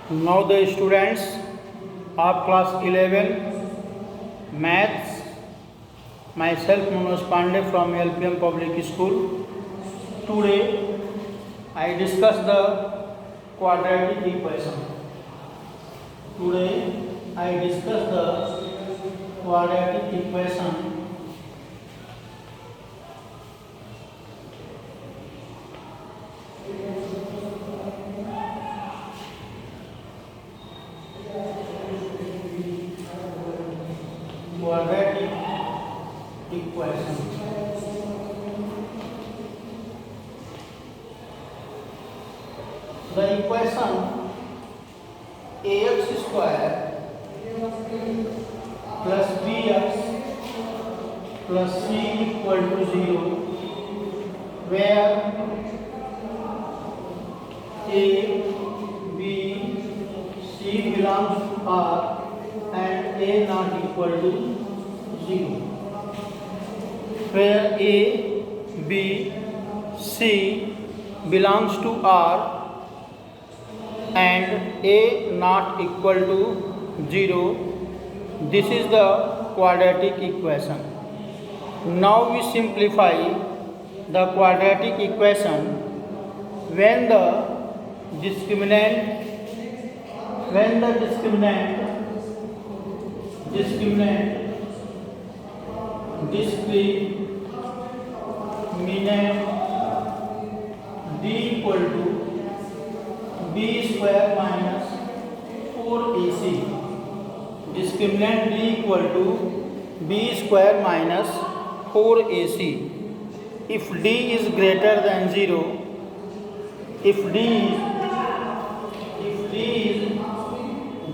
Now the students of class 11 maths, myself Manoj Pandey from LPM Public School. Today I discuss the quadratic equation. Today I discuss the quadratic equation. Quadratic equation. The equation ax square plus bx plus c equal to 0, where a, b, c belongs to R and a not equal to 0, where a, b, c belongs to R and a not equal to 0. This is the quadratic equation. Now we simplify the quadratic equation when the discriminant d equal to b square minus 4ac. Discriminant d equal to b square minus 4ac. If d is greater than 0, if d is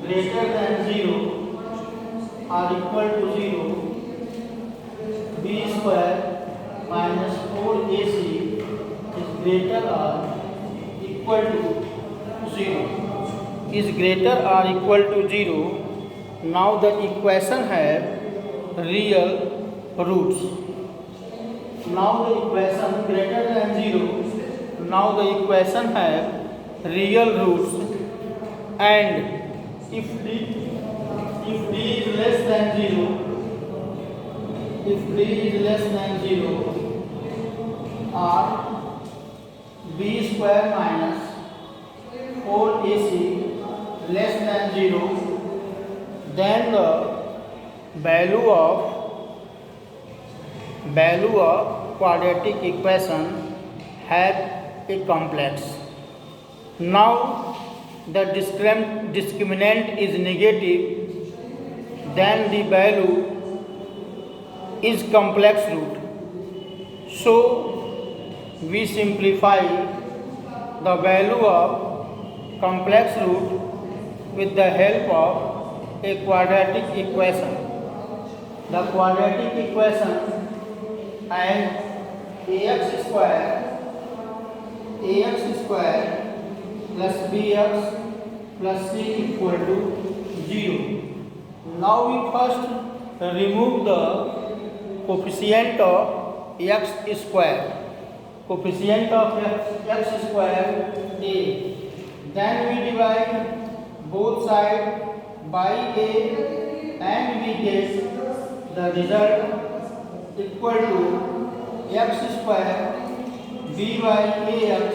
greater than 0 or equal to 0, b square minus 4ac is greater or equal to 0. Is greater or equal to 0. Now the equation have real roots. Now the equation greater than 0. Now the equation have real roots, and if d is less than 0, or b square minus 4ac less than 0, then the value of quadratic equation have a complex. Now the discriminant is negative, then the value is complex root. So we simplify the value of complex root with the help of a quadratic equation. The quadratic equation and ax square plus bx plus c equal to 0. Now we first remove the coefficient of x square. Coefficient of x square a. Then we divide both sides by a and we get the result equal to x square b by ax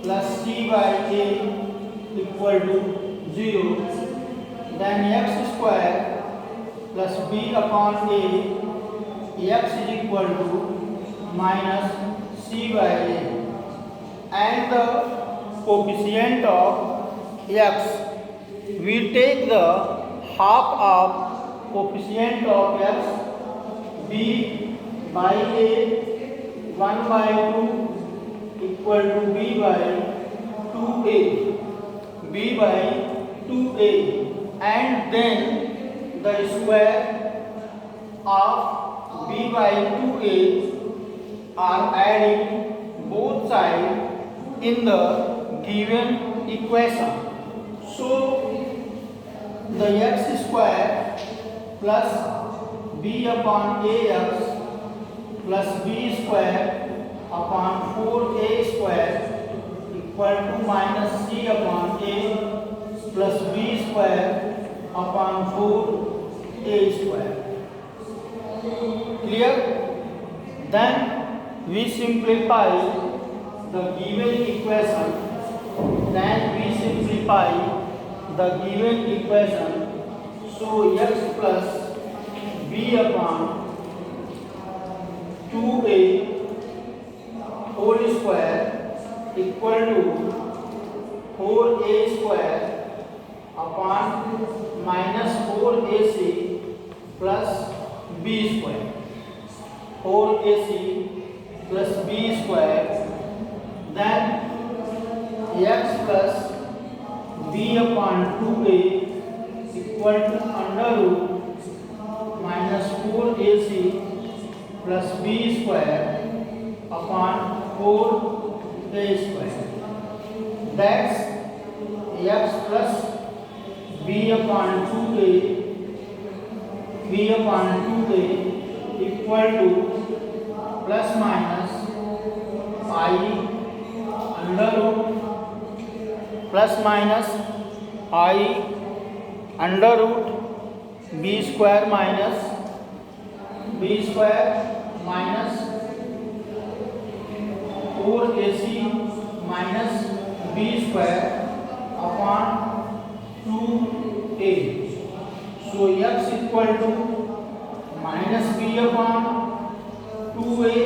plus c by a equal to 0. Then x square plus b upon a, x is equal to minus c by a, and the coefficient of x, we take the half of coefficient of x, b by a 1 by 2 equal to b by 2a, and then the square of b by 2a are adding both sides in the given equation. So the x square plus b upon ax plus b square upon 4a square equal to minus c upon a square upon 4a square. Clear? Then we simplify the given equation. So x plus b upon 2a whole square equal to 4a square upon minus 4ac plus b square. 4ac plus b square. Then x plus b upon 2a equal to under root minus 4ac plus b square upon 4a square. That's x plus b upon 2a equal to plus minus I under root plus minus I under root b square minus 4ac minus b square upon 2a. So x equal to minus b upon 2a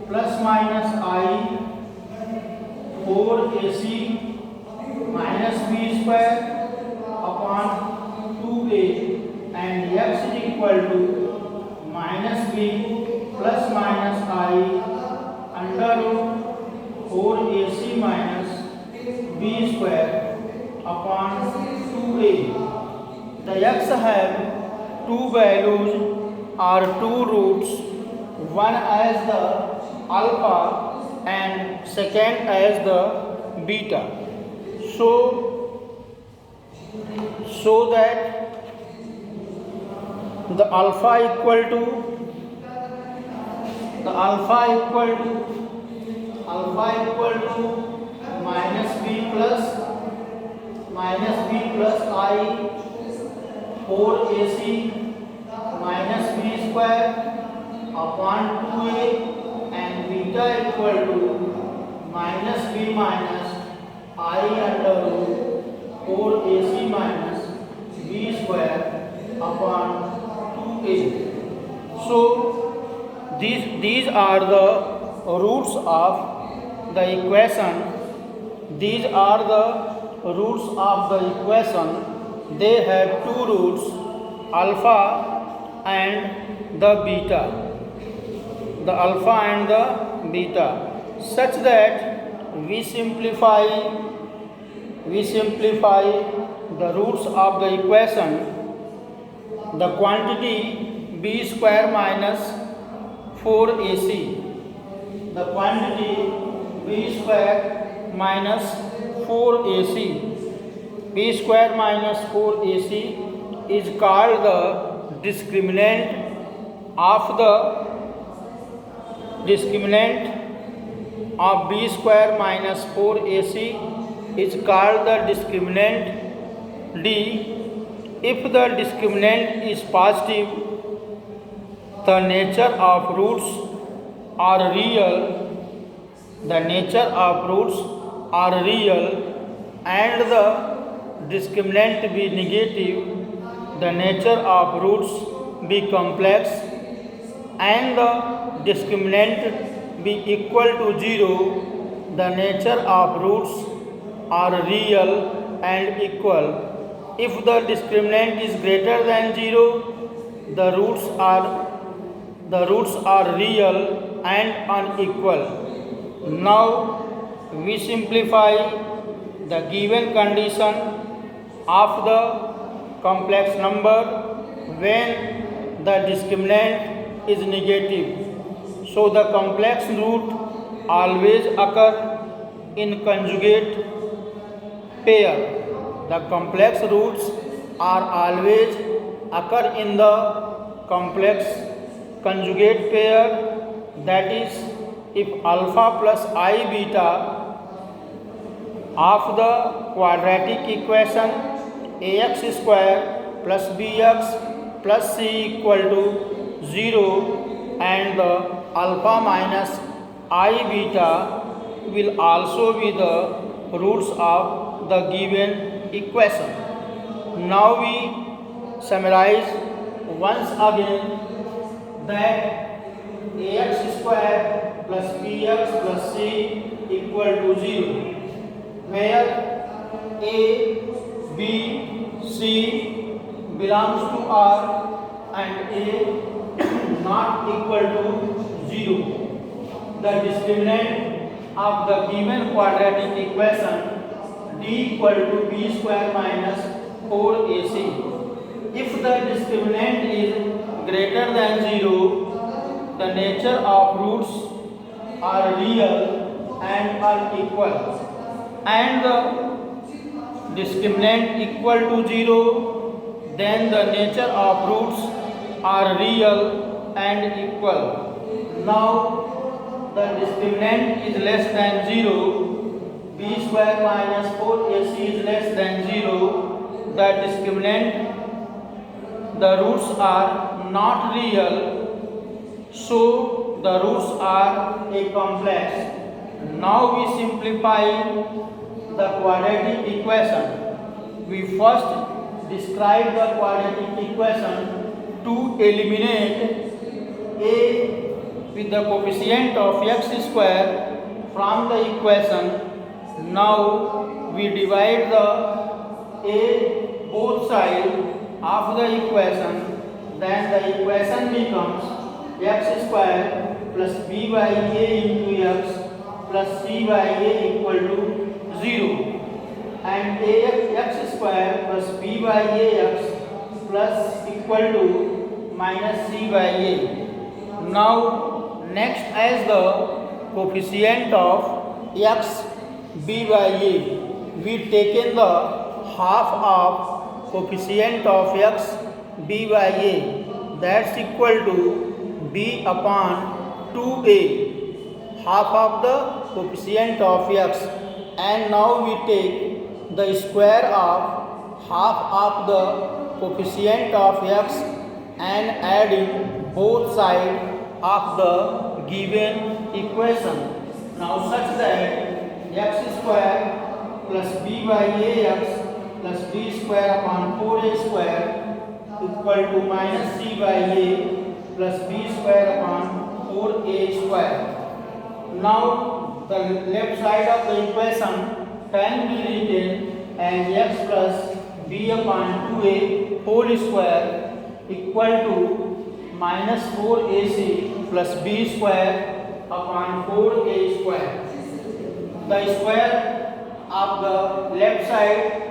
plus minus I 4ac minus b square upon 2a, and x is equal to minus b plus minus I under root 4ac minus b square upon 2a. The x have two values or two roots, one as the alpha and second as the beta. So that the alpha equal to minus b plus I 4ac minus b square upon 2a, and beta equal to minus b minus I under root 4ac minus b square upon 2a. So these are the roots of the equation. These are the roots of the equation. They have two roots, alpha and the beta. The alpha and the beta, such that we simplify the roots of the equation. The quantity b square minus 4ac, the quantity b square minus 4ac, b square minus 4ac is called the discriminant of b square minus 4ac is called the discriminant d. If the discriminant is positive, the nature of roots are real. And the discriminant be negative, the nature of roots be complex, and the discriminant be equal to 0, the nature of roots are real and equal. If the discriminant is greater than 0, the roots are real and unequal. Now we simplify the given condition of the complex number when the discriminant is negative. So the complex root always occur in conjugate pair. The complex roots are always occur in the complex conjugate pair, that is, if alpha plus I beta of the quadratic equation ax square plus bx plus c equal to 0 and the alpha minus I beta will also be the roots of the given equation. Now we summarize once again that ax square plus bx plus c equal to 0, where a, b, c belongs to R and a not equal to 0. The discriminant of the given quadratic equation d equal to b square minus 4ac. If the discriminant is greater than 0, the nature of roots are real and are equal, and the discriminant equal to 0, then the nature of roots are real and equal. Now the discriminant is less than 0, b square minus 4ac is less than 0, the discriminant, the roots are not real, so the roots are a complex. Now we simplify the quadratic equation. We first describe the quadratic equation to eliminate a with the coefficient of x square from the equation. Now we divide the a both sides of the equation, then the equation becomes x square plus b by a into x plus c by a equal to 0, and ax square plus b by ax plus equal to minus c by a. Now next, as the coefficient of x b by a, we taken the half of coefficient of x b by a, that's equal to b upon 2a, half of the coefficient of x, and now we take the square of half of the coefficient of x and adding both sides of the given equation. Now such that x square plus b by ax plus b square upon 4a square equal to minus c by a plus b square upon 4a square. Now the left side of the equation can be written as x plus b upon 2a whole square equal to minus 4ac plus b square upon 4a square. The square of the left side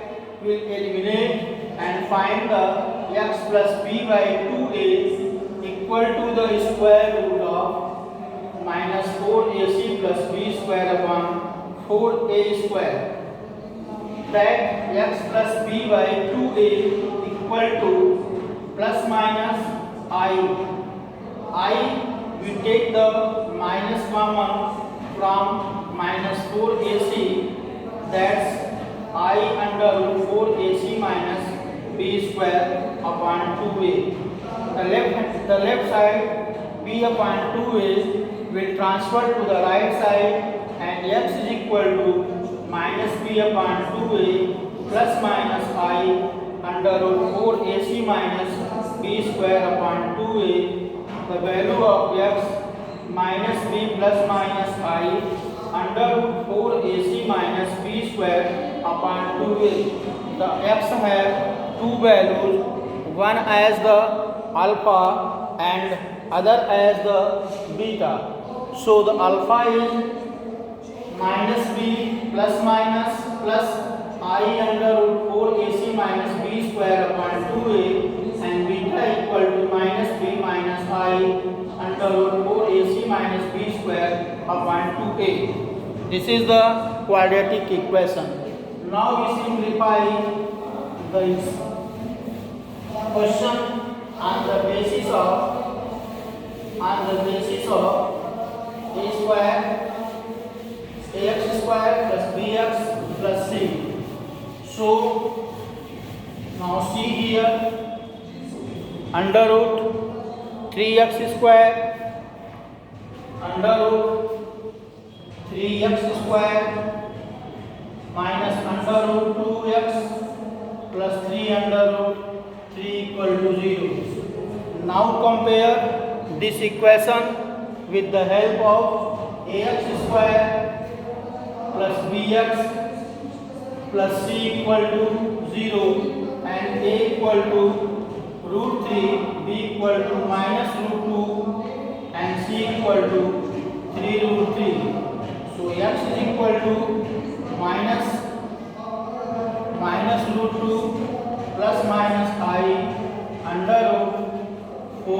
will eliminate and find the x plus b by 2a equal to the square root of minus 4ac plus b square upon 4a square. That x plus b by 2a equal to plus minus I we take the minus common from minus 4ac, that's I under root 4ac minus b square upon 2a. The left side b upon 2a will transfer to the right side, and x is equal to minus b upon 2a plus minus I under root 4ac minus b square upon 2a. The value of x minus b plus minus I under root 4ac minus b square upon 2a. The x have two values, one as the alpha and other as the beta. So the alpha is minus b plus minus plus I under root 4ac minus b square upon 2a, and beta equal to minus b minus I under root 4ac minus b square upon 2a. This is the quadratic equation. Now we simplify the question on the basis of a square ax square plus bx plus c. So Now see here, under root 3x square, under root 3x square minus under root 2x plus 3 under root 3 equal to 0. Now compare this equation with the help of ax square plus bx plus c equal to 0 and a equal to root 3, b equal to minus root 2 and c equal to 3 root 3. So x is equal to minus root 2 plus minus I under root 4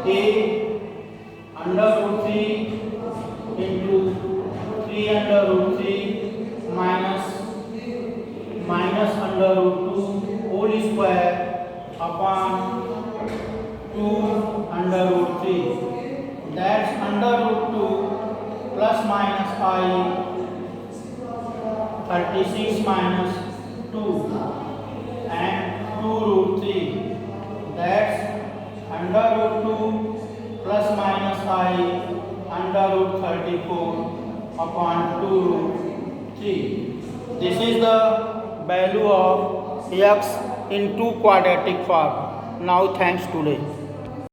a under root 3 into 3 under root 3 minus under root 2 whole square upon 2 under root 3. That's under root 2 plus minus I 36 minus 2 and 2 root 3. That's under root 2 plus minus I under root 34 upon 2 root 3. This is the value of x in two quadratic form. Now thanks today.